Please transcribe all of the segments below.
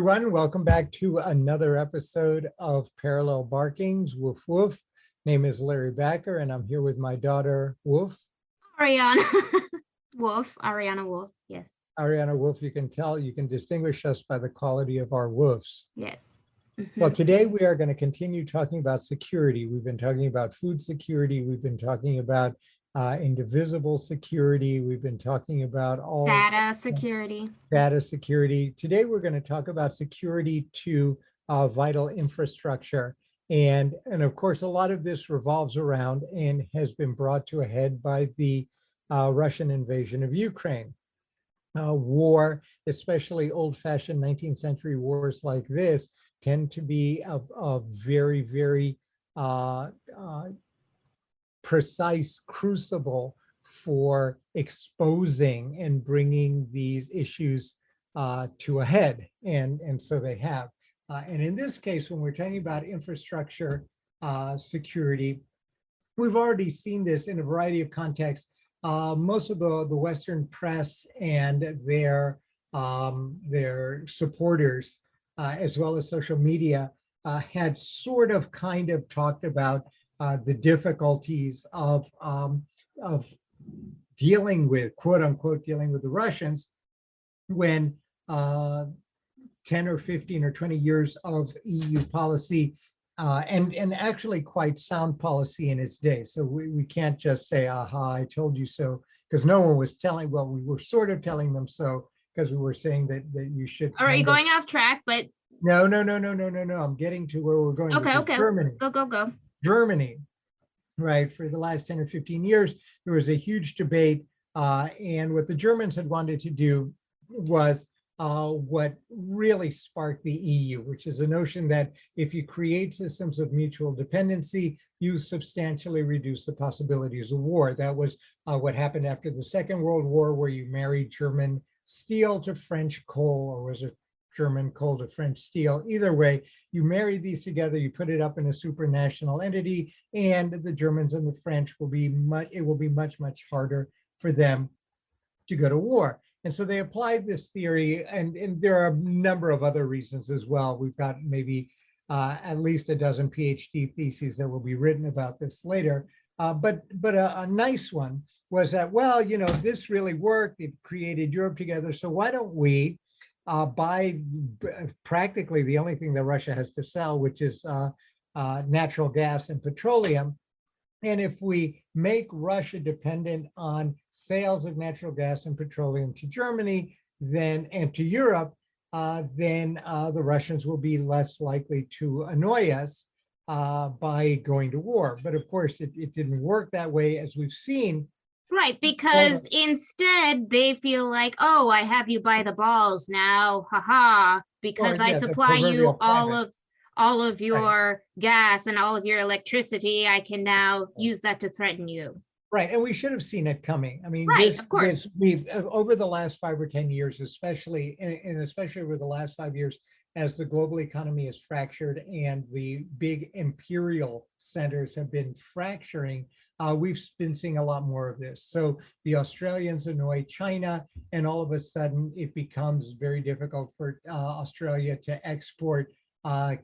everyone. Welcome back to another episode of Parallel Barkings. Woof woof. Name is Larry Backer, and I'm here with my daughter, Woof. Ariana Wolf, Ariana Wolf. Yes. Ariana Wolf, you can tell, you can distinguish us by the quality of our woofs. Yes. Well, today we are going to continue talking about security. We've been talking about food security. We've been talking about indivisible security. We've been talking about all Data security. Data security. Today, we're going to talk about security to vital infrastructure. And of course, a lot of this revolves around and has been brought to a head by the Russian invasion of Ukraine. War, especially old-fashioned 19th century wars like this, tend to be a very, very precise crucible for exposing and bringing these issues to a head, and so they have. And in this case, when we're talking about infrastructure security, we've already seen this in a variety of contexts. Most of the Western press and their supporters, as well as social media, had sort of kind of talked about the difficulties of dealing with, quote unquote, dealing with the Russians when 10 or 15 or 20 years of EU policy and actually quite sound policy in its day. So we can't just say, aha, I told you so, because no one was telling, well, we were sort of telling them so, because we were saying that you should. All right, you're going off track, but no. I'm getting to where we're going. Okay. Germany. Go. Germany, right? For the last 10 or 15 years, there was a huge debate. And what the Germans had wanted to do was what really sparked the EU, which is a notion that if you create systems of mutual dependency, you substantially reduce the possibilities of war. That was what happened after the Second World War, where you married German steel to French coal, or was it German coal to French steel? Either way, you marry these together, you put it up in a supranational entity, and the Germans and the French will be much harder for them to go to war. And so they applied this theory, and there are a number of other reasons as well. We've got maybe at least a dozen PhD theses that will be written about this later. But a nice one was that, well, you know, this really worked. It created Europe together. So why don't we buy practically the only thing that Russia has to sell, which is natural gas and petroleum. And if we make Russia dependent on sales of natural gas and petroleum to Germany, then and to Europe, then the Russians will be less likely to annoy us by going to war. But of course, it didn't work that way, as we've seen. Right, because instead they feel like, oh, I have you by the balls now, haha, because I supply you all of your gas and all of your electricity. I can now use that to threaten you. Right, and we should have seen it coming. I mean, of course. We've over the last 5 or 10 years, especially over the last 5 years, as the global economy is fractured and the big imperial centers have been fracturing, we've been seeing a lot more of this. So the Australians annoy China, and all of a sudden it becomes very difficult for Australia to export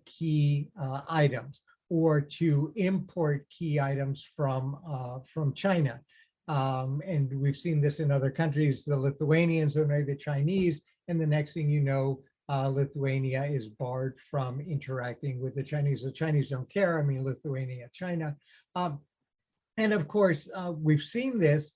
key items or to import key items from China. And we've seen this in other countries. The Lithuanians annoy the Chinese, and the next thing you know, Lithuania is barred from interacting with the Chinese. The Chinese don't care. I mean, Lithuania, China. And of course, we've seen this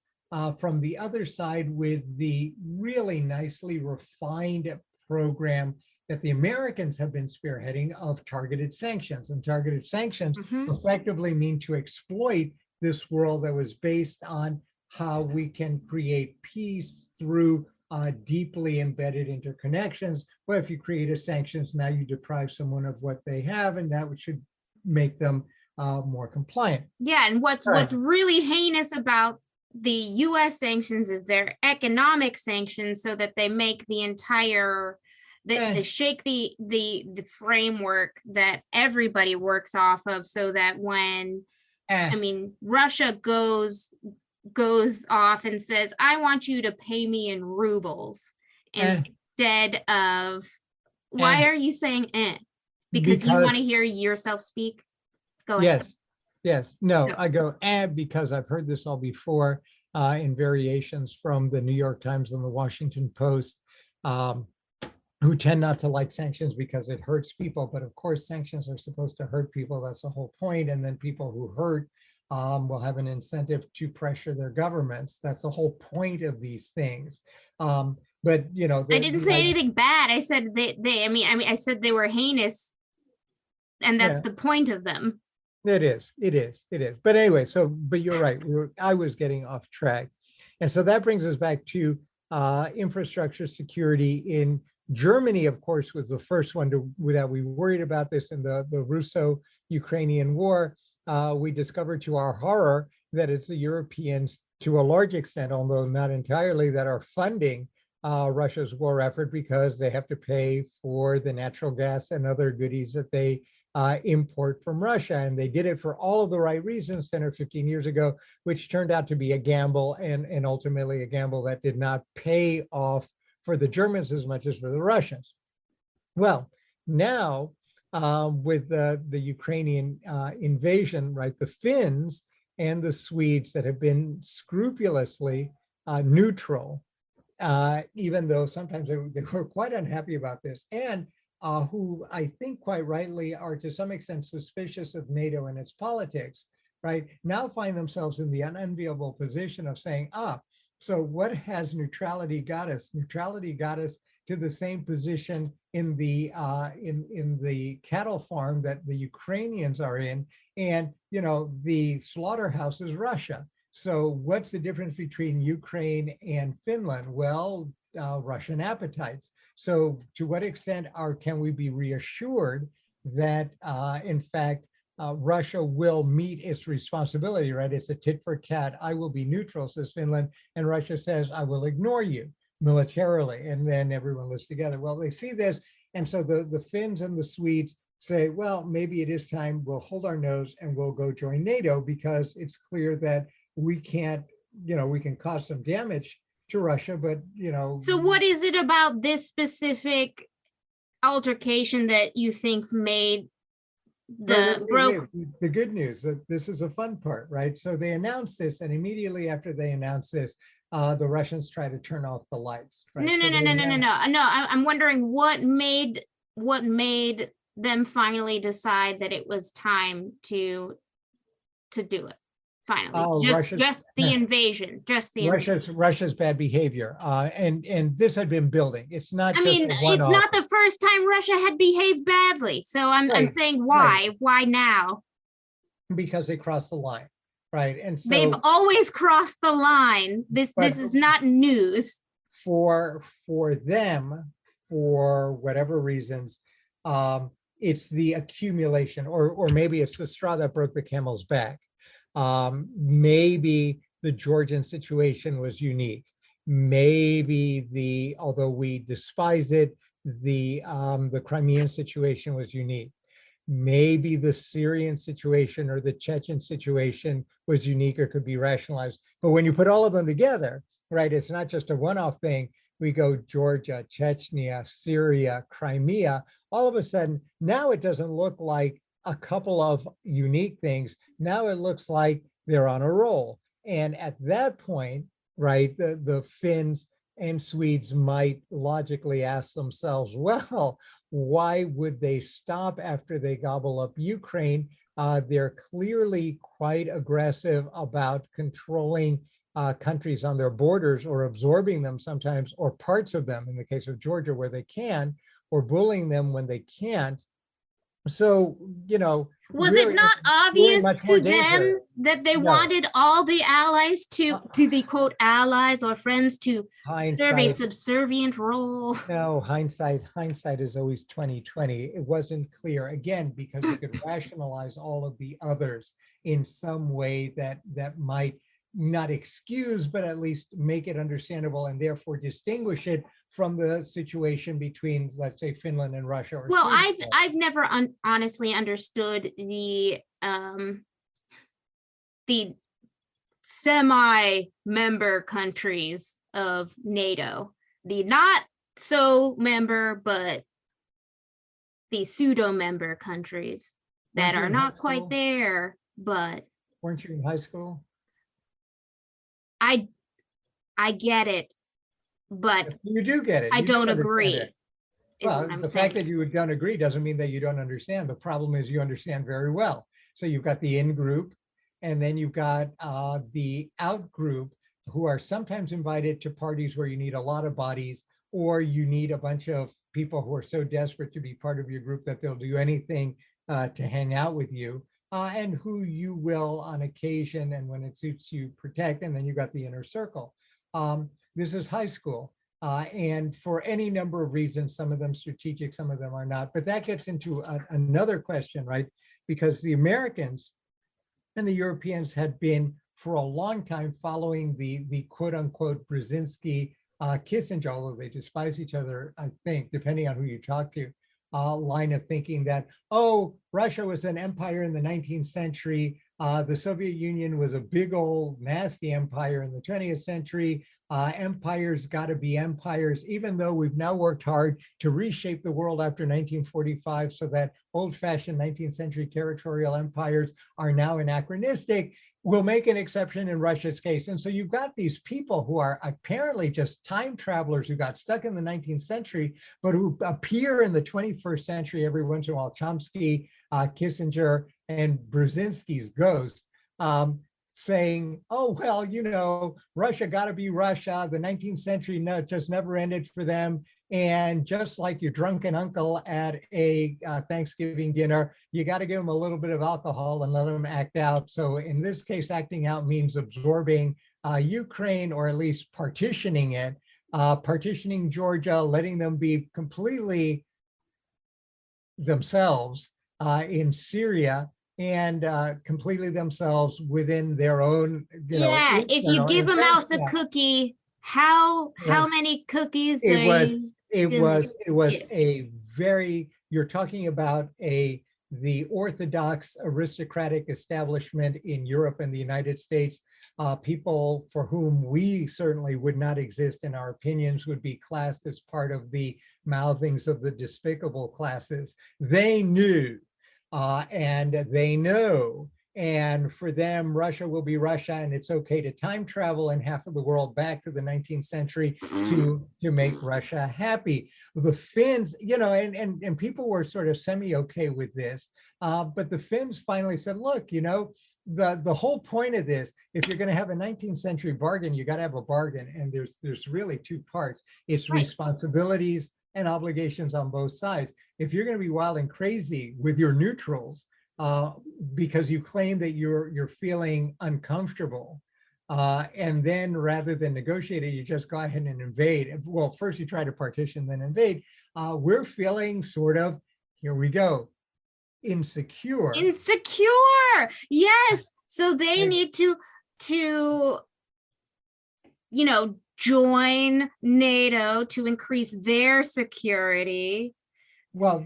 from the other side with the really nicely refined program that the Americans have been spearheading of targeted sanctions. And targeted sanctions effectively mean to exploit this world that was based on how we can create peace through deeply embedded interconnections. Well, if you create a sanctions, now you deprive someone of what they have, and that should make them more compliant. Yeah, and what's really heinous about the US sanctions is their economic sanctions, so that they make the entire they shake the framework that everybody works off of, so that when I mean Russia goes off and says, I want you to pay me in rubles instead of Why are you saying because you want to hear yourself speak? Go ahead. Yes. No, No. I go, because I've heard this all before in variations from the New York Times and the Washington Post, who tend not to like sanctions because it hurts people. But of course, sanctions are supposed to hurt people. That's the whole point. And then people who hurt will have an incentive to pressure their governments. That's the whole point of these things. But you know, I didn't say anything bad. I said I said they were heinous, and that's the point of them. It is. But anyway, but you're right. I was getting off track. And so that brings us back to infrastructure security in Germany, of course, was the first one that we worried about this in the Russo-Ukrainian war. We discovered to our horror that it's the Europeans, to a large extent, although not entirely, that are funding Russia's war effort because they have to pay for the natural gas and other goodies that they import from Russia. And they did it for all of the right reasons 10 or 15 years ago, which turned out to be a gamble, and ultimately a gamble that did not pay off for the Germans as much as for the Russians. Well, now with the Ukrainian invasion, right, the Finns and the Swedes that have been scrupulously neutral, even though sometimes they were quite unhappy about this, and who I think quite rightly are to some extent suspicious of NATO and its politics, right, now find themselves in the unenviable position of saying, so what has neutrality got us? Neutrality got us to the same position in the cattle farm that the Ukrainians are in, and you know, the slaughterhouse is Russia. So what's the difference between Ukraine and Finland? Well, Russian appetites. So to what extent can we be reassured that in fact Russia will meet its responsibility, right? It's a tit for tat. I will be neutral, says Finland, and Russia says, I will ignore you militarily. And then everyone lives together. Well, they see this. And so the Finns and the Swedes say, well, maybe it is time, we'll hold our nose and we'll go join NATO, because it's clear that we can't, you know, we can cause some damage to Russia, but you know. So what is it about this specific altercation that you think made the good news? That this is a fun part, right? So they announced this, and immediately after they announced this, the Russians try to turn off the lights. Right? No. I'm wondering what made them finally decide that it was time to do it. Finally, just the invasion, Russia's bad behavior, and this had been building. It's not. It's not the first time Russia had behaved badly. So I'm saying why? Right. Why now? Because they crossed the line, right? And so they've always crossed the line. This is not news. For them, for whatever reasons, it's the accumulation, or maybe it's the straw that broke the camel's back. Maybe the Georgian situation was unique. Maybe although we despise it, the Crimean situation was unique. Maybe the Syrian situation or the Chechen situation was unique or could be rationalized. But when you put all of them together, right, it's not just a one-off thing. We go Georgia, Chechnya, Syria, Crimea. All of a sudden, now it doesn't look like a couple of unique things. Now it looks like they're on a roll. And at that point, right, the Finns and Swedes might logically ask themselves, well, why would they stop after they gobble up Ukraine? They're clearly quite aggressive about controlling countries on their borders, or absorbing them sometimes, or parts of them in the case of Georgia where they can, or bullying them when they can't. So, you know, was it not obvious to them that they wanted all the allies to the quote allies or friends to serve a subservient role? No, hindsight is always 20/20. It wasn't clear, again, because you could rationalize all of the others in some way that might not excuse, but at least make it understandable, and therefore distinguish it from the situation between, let's say, Finland and Russia. Or well, I've never honestly understood the semi-member countries of NATO, the not so member, but the pseudo member countries that Weren't you are in high not quite school? there, but Weren't you in high school? I get it, but You do get it. I You do don't understand agree, it. is what Well, I'm the fact that saying. you don't agree doesn't mean that you don't understand. The problem is you understand very well. So you've got the in group, and then you've got the out group who are sometimes invited to parties where you need a lot of bodies, or you need a bunch of people who are so desperate to be part of your group that they'll do anything to hang out with you, and who you will on occasion and when it suits you protect. And then you've got the inner circle. This is high school. And for any number of reasons, some of them strategic, some of them are not. But that gets into another question, right? Because the Americans and the Europeans had been for a long time following the quote unquote Brzezinski Kissinger, although they despise each other, I think, depending on who you talk to, line of thinking that, oh, Russia was an empire in the 19th century. The Soviet Union was a big old nasty empire in the 20th century. Empires got to be empires, even though we've now worked hard to reshape the world after 1945 so that old-fashioned 19th century territorial empires are now anachronistic. We'll make an exception in Russia's case. And so you've got these people who are apparently just time travelers who got stuck in the 19th century, but who appear in the 21st century every once in a while. Chomsky, Kissinger, and Brzezinski's ghost. Saying, oh, well, you know, Russia got to be Russia. The 19th century just never ended for them. And just like your drunken uncle at a Thanksgiving dinner, you got to give them a little bit of alcohol and let them act out. So in this case, acting out means absorbing Ukraine, or at least partitioning it, partitioning Georgia, letting them be completely themselves in Syria, and completely themselves within their own, Yeah, if you give a mouse a yeah. cookie, how many cookies are you It gonna was give? a very, you're talking about the orthodox aristocratic establishment in Europe and the United States, people for whom we certainly would not exist, and our opinions would be classed as part of the mouthings of the despicable classes. They knew, and they know, and for them, Russia will be Russia, and it's okay to time travel in half of the world back to the 19th century to make Russia happy. The Finns, and people were sort of semi-okay with this, but the Finns finally said, look, the whole point of this, if you're going to have a 19th century bargain, you got to have a bargain, and there's really two parts. It's Right. responsibilities and obligations on both sides. If you're going to be wild and crazy with your neutrals, because you claim that you're feeling uncomfortable, and then rather than negotiate it, you just go ahead and invade. Well, first you try to partition, then invade. We're feeling sort of, here we go, insecure. Yes. So they need to join NATO to increase their security. Well,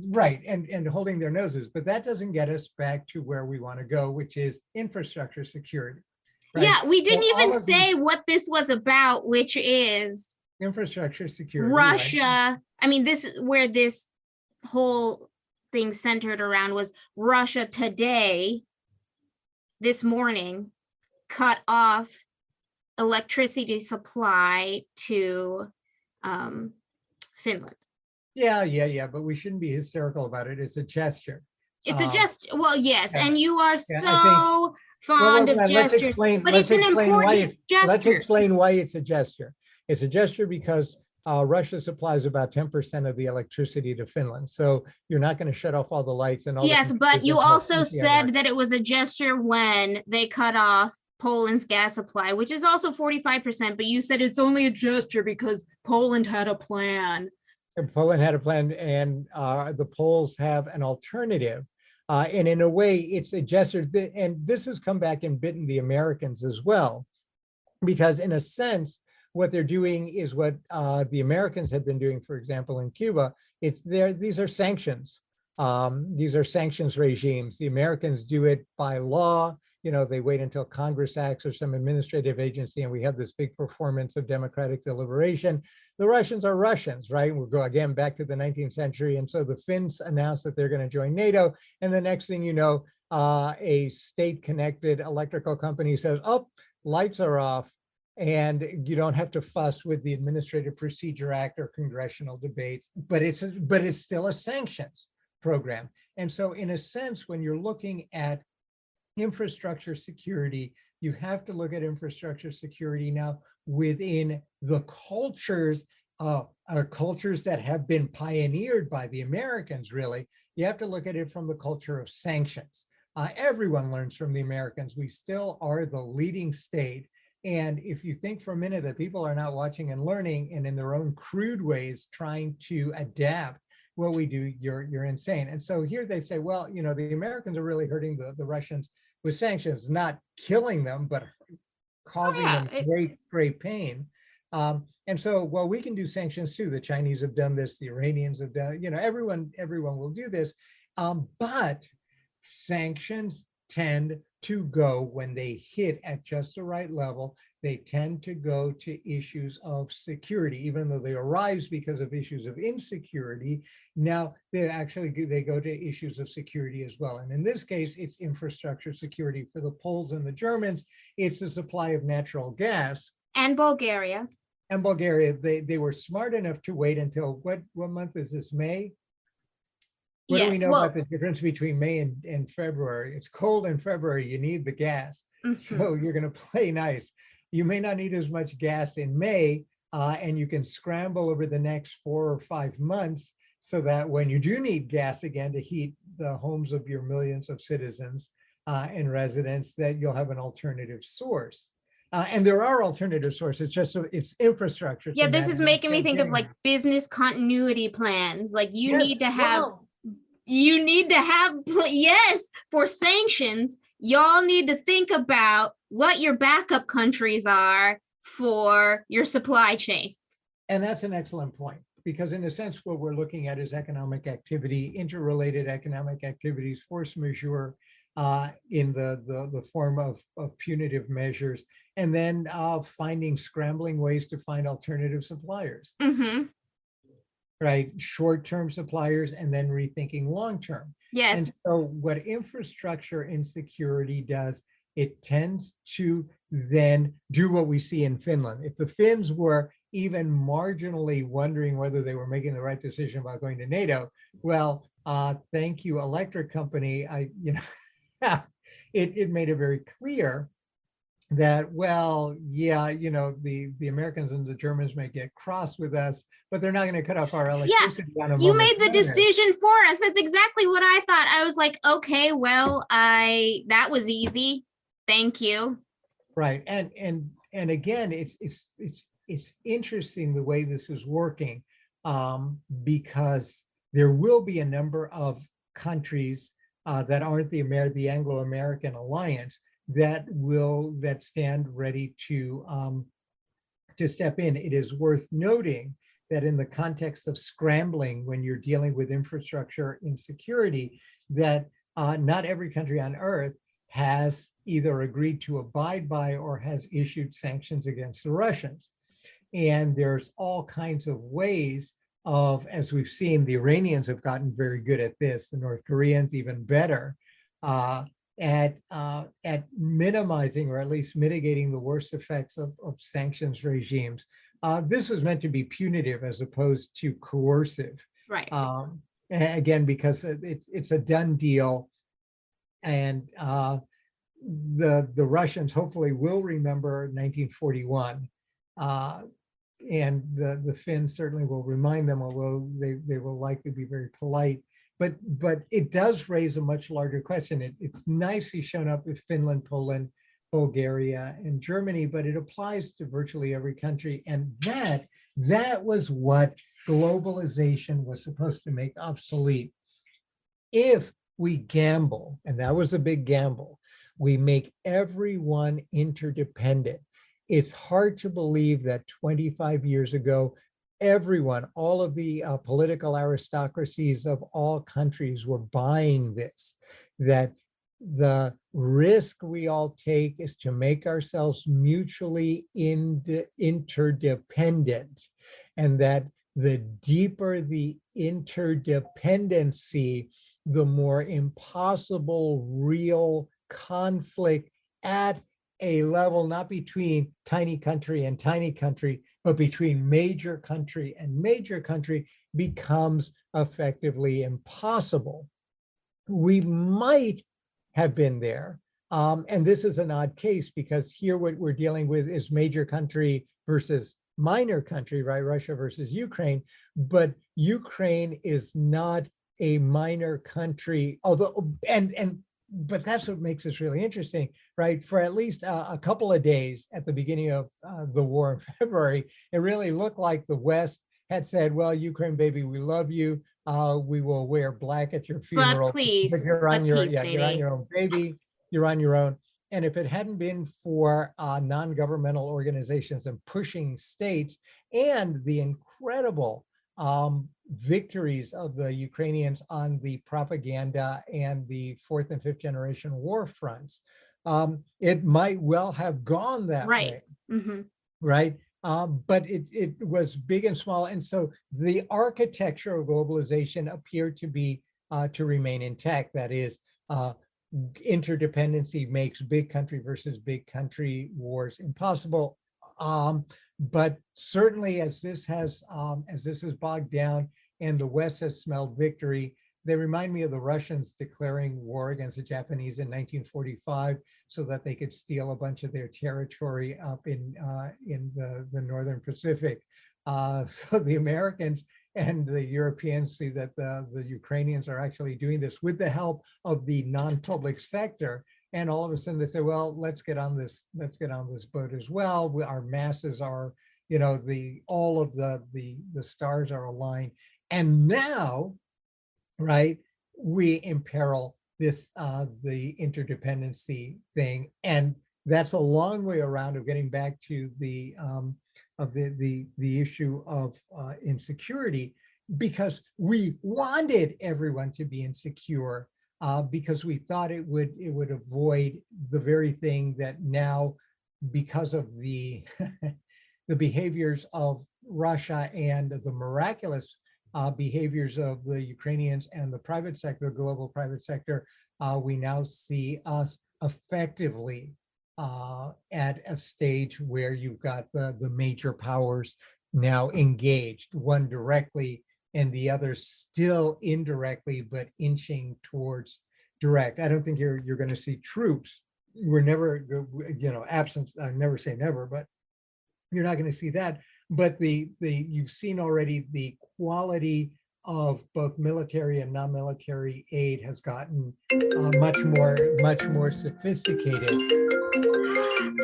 right, and holding their noses, but that doesn't get us back to where we want to go, which is infrastructure security. Right? Yeah, we didn't even say what this was about, which is infrastructure security. Russia. Right? I mean, this is where this whole thing centered around was Russia today, this morning, cut off electricity supply to Finland. Yeah, but we shouldn't be hysterical about it. It's a gesture. It's a gesture. Well, yes, yeah. And you are so fond of gestures, but it's an important gesture. Let's explain why it's a gesture. It's a gesture because Russia supplies about 10% of the electricity to Finland. So you're not going to shut off all the lights and all. Yes, but you also said that it was a gesture when they cut off Poland's gas supply, which is also 45%, but you said it's only a gesture because Poland had a plan. Poland had a plan, and the Poles have an alternative. And in a way, it's a gesture, and this has come back and bitten the Americans as well, because in a sense, what they're doing is what the Americans had been doing, for example, in Cuba. These are sanctions. These are sanctions regimes. The Americans do it by law. they wait until Congress acts or some administrative agency, and we have this big performance of democratic deliberation. The Russians are Russians, right? We'll go again back to the 19th century. And so the Finns announce that they're going to join NATO. And the next thing you know, a state-connected electrical company says, oh, lights are off. And you don't have to fuss with the Administrative Procedure Act or congressional debates, but it's still a sanctions program. And so in a sense, when you're looking at infrastructure security, you have to look at infrastructure security now within the cultures that have been pioneered by the Americans, really. You have to look at it from the culture of sanctions. Everyone learns from the Americans. We still are the leading state. And if you think for a minute that people are not watching and learning and in their own crude ways trying to adapt what we do, you're insane. And so here they say, well, the Americans are really hurting the Russians with sanctions, not killing them, but causing them great pain. And so, well, we can do sanctions too. The Chinese have done this, the Iranians have done, everyone will do this. But sanctions tend to go, when they hit at just the right level, they tend to go to issues of security, even though they arise because of issues of insecurity. Now they go to issues of security as well. And in this case, it's infrastructure security. For the Poles and the Germans, it's the supply of natural gas. And Bulgaria. And Bulgaria, they were smart enough to wait until, what month is this, May? What do we know about the difference between May and February? It's cold in February, you need the gas. So you're going to play nice. You may not need as much gas in May, and you can scramble over the next 4 or 5 months so that when you do need gas again to heat the homes of your millions of citizens and residents, that you'll have an alternative source. And there are alternative sources, it's infrastructure. Yeah, this is making me think of like business continuity plans. Like you need to have, yes, for sanctions, y'all need to think about what your backup countries are for your supply chain. And that's an excellent point, because in a sense, what we're looking at is economic activity, interrelated economic activities, force majeure in the form of punitive measures, and then scrambling ways to find alternative suppliers. Right, short-term suppliers, and then rethinking long-term. Yes. And so what infrastructure insecurity does, it tends to then do what we see in Finland. If the Finns were even marginally wondering whether they were making the right decision about going to NATO, well, thank you, electric company. It made it very clear that, well, yeah, the Americans and the Germans may get cross with us, but they're not going to cut off our electricity on a you made the decision for us. That's exactly what I thought. I was like, okay, well, that was easy. Thank you. Right. And again, it's interesting the way this is working, because there will be a number of countries that aren't the Anglo-American alliance that stand ready to step in. It is worth noting that in the context of scrambling, when you're dealing with infrastructure insecurity, that not every country on earth has either agreed to abide by or has issued sanctions against the Russians. And there's all kinds of ways of, as we've seen, the Iranians have gotten very good at this, the North Koreans even better, at minimizing or at least mitigating the worst effects of sanctions regimes. This was meant to be punitive as opposed to coercive. Right. Again, because it's a done deal, and the Russians hopefully will remember 1941, and the Finns certainly will remind them, although they will likely be very polite. But it does raise a much larger question. It's nicely shown up with Finland, Poland, Bulgaria, and Germany, but it applies to virtually every country. And that was what globalization was supposed to make obsolete. If we gamble, and that was a big gamble, we make everyone interdependent. It's hard to believe that 25 years ago, everyone, all of the political aristocracies of all countries were buying this, that the risk we all take is to make ourselves mutually interdependent, and that the deeper the interdependency, the more impossible real conflict at a level, not between tiny country and tiny country, but between major country and major country, becomes effectively impossible. We might have been there. And this is an odd case, because here what we're dealing with is major country versus minor country, right? Russia versus Ukraine. But Ukraine is not a minor country, although, but that's what makes this really interesting, right? For at least a couple of days at the beginning of the war in February, it really looked like the West had said, well, Ukraine, baby, we love you. We will wear black at your funeral. But please, but you're on your, please, you're on your own, baby. You're on your own. And if it hadn't been for non-governmental organizations and pushing states and the incredible victories of the Ukrainians on the propaganda and the fourth and fifth generation war fronts, it might well have gone that way, right? But it was big and small. And so the architecture of globalization appeared to be to remain intact. That is, interdependency makes big country versus big country wars impossible. But certainly as this has bogged down and the West has smelled victory, they remind me of the Russians declaring war against the Japanese in 1945 so that they could steal a bunch of their territory up in the Northern Pacific. So the Americans and the Europeans see that the Ukrainians are actually doing this with the help of the non-public sector. And all of a sudden they say, well, let's get on this boat as well. Our masses are, all of the stars are aligned. And now, right, we imperil this, the interdependency thing. And that's a long way around of getting back to the issue of insecurity, because we wanted everyone to be insecure, because we thought it would avoid the very thing that now, because of the the behaviors of Russia and the miraculous behaviors of the Ukrainians and the private sector, global private sector, we now see us effectively at a stage where you've got the major powers now engaged, one directly and the other still indirectly, but inching towards direct. I don't think you're going to see troops. We're never, absent, I never say never, but you're not going to see that. But you've seen already the quality of both military and non-military aid has gotten much more sophisticated.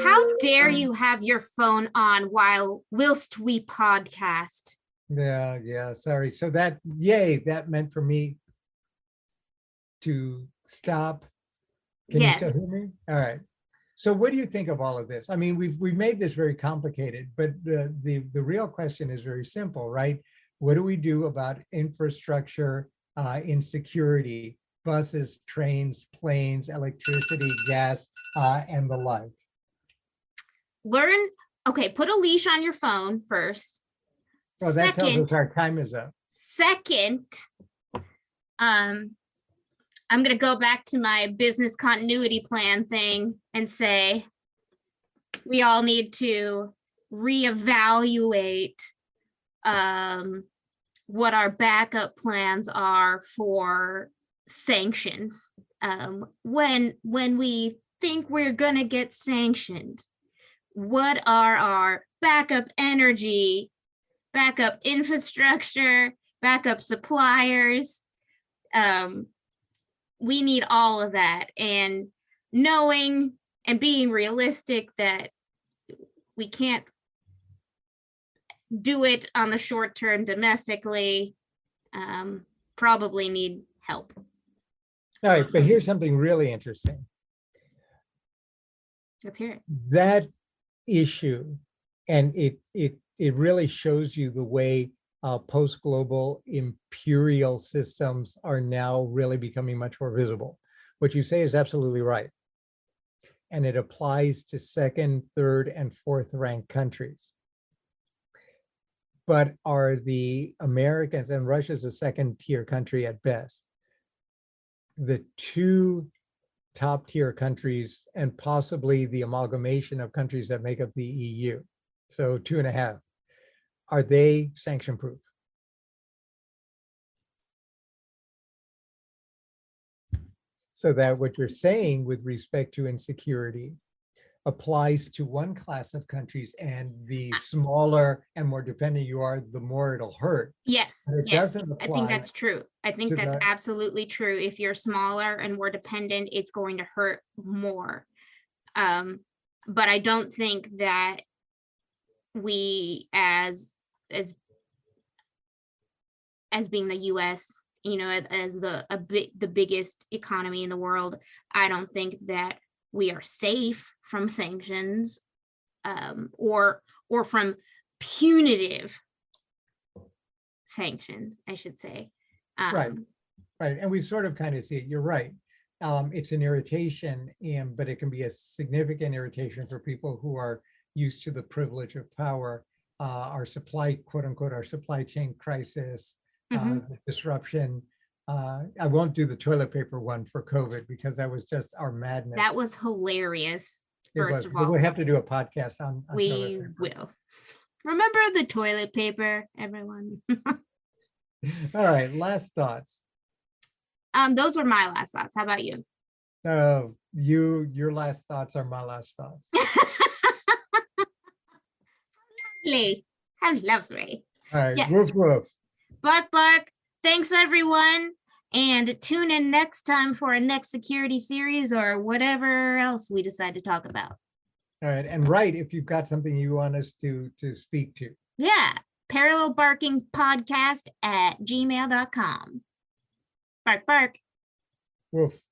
How dare you have your phone on whilst we podcast? Yeah, sorry. So that meant for me to stop. Can you still hear me? All right. So what do you think of all of this? I mean, we've made this very complicated, but the real question is very simple, right? What do we do about infrastructure insecurity, buses, trains, planes, electricity, gas, and the like? Put a leash on your phone first. Well, that tells us our time is up. Second, I'm going to go back to my business continuity plan thing and say we all need to reevaluate what our backup plans are for sanctions. When we think we're going to get sanctioned, what are our backup energy, backup infrastructure, backup suppliers? We need all of that, and knowing and being realistic that we can't do it on the short term domestically, probably need help. All right, but here's something really interesting. Let's hear it. That issue, and it really shows you the way post-global imperial systems are now really becoming much more visible. What you say is absolutely right. And it applies to second, third, and fourth ranked countries. But are the Americans, and Russia's a second tier country at best, the two top tier countries and possibly the amalgamation of countries that make up the EU, so 2.5, are they sanction proof? So that what you're saying with respect to insecurity applies to one class of countries, and the smaller and more dependent you are, the more it'll hurt. Yes, But it yes, doesn't I think apply that's true. I think to that's the- absolutely true. If you're smaller and more dependent, it's going to hurt more. But I don't think that we as being the US, as the biggest economy in the world, I don't think that we are safe from sanctions, or from punitive sanctions, I should say. Right. Right. And we sort of kind of see it. You're right. It's an irritation, but it can be a significant irritation for people who are used to the privilege of power. Our supply, quote unquote, our supply chain crisis, the disruption. I won't do the toilet paper one for COVID because that was just our madness. That was hilarious. First of But all, we'll have to do a podcast on toilet we paper. will. Remember the toilet paper, everyone. All right, last thoughts. Those were my last thoughts. How about you? Your last thoughts are my last thoughts. Lovely. How lovely. All right, Yeah. woof woof. Bark, bark. Thanks, everyone. And tune in next time for a next security series or whatever else we decide to talk about. All right, and write if you've got something you want us to speak to. Yeah. parallelbarkingpodcast@gmail.com. Bark, bark. Woof.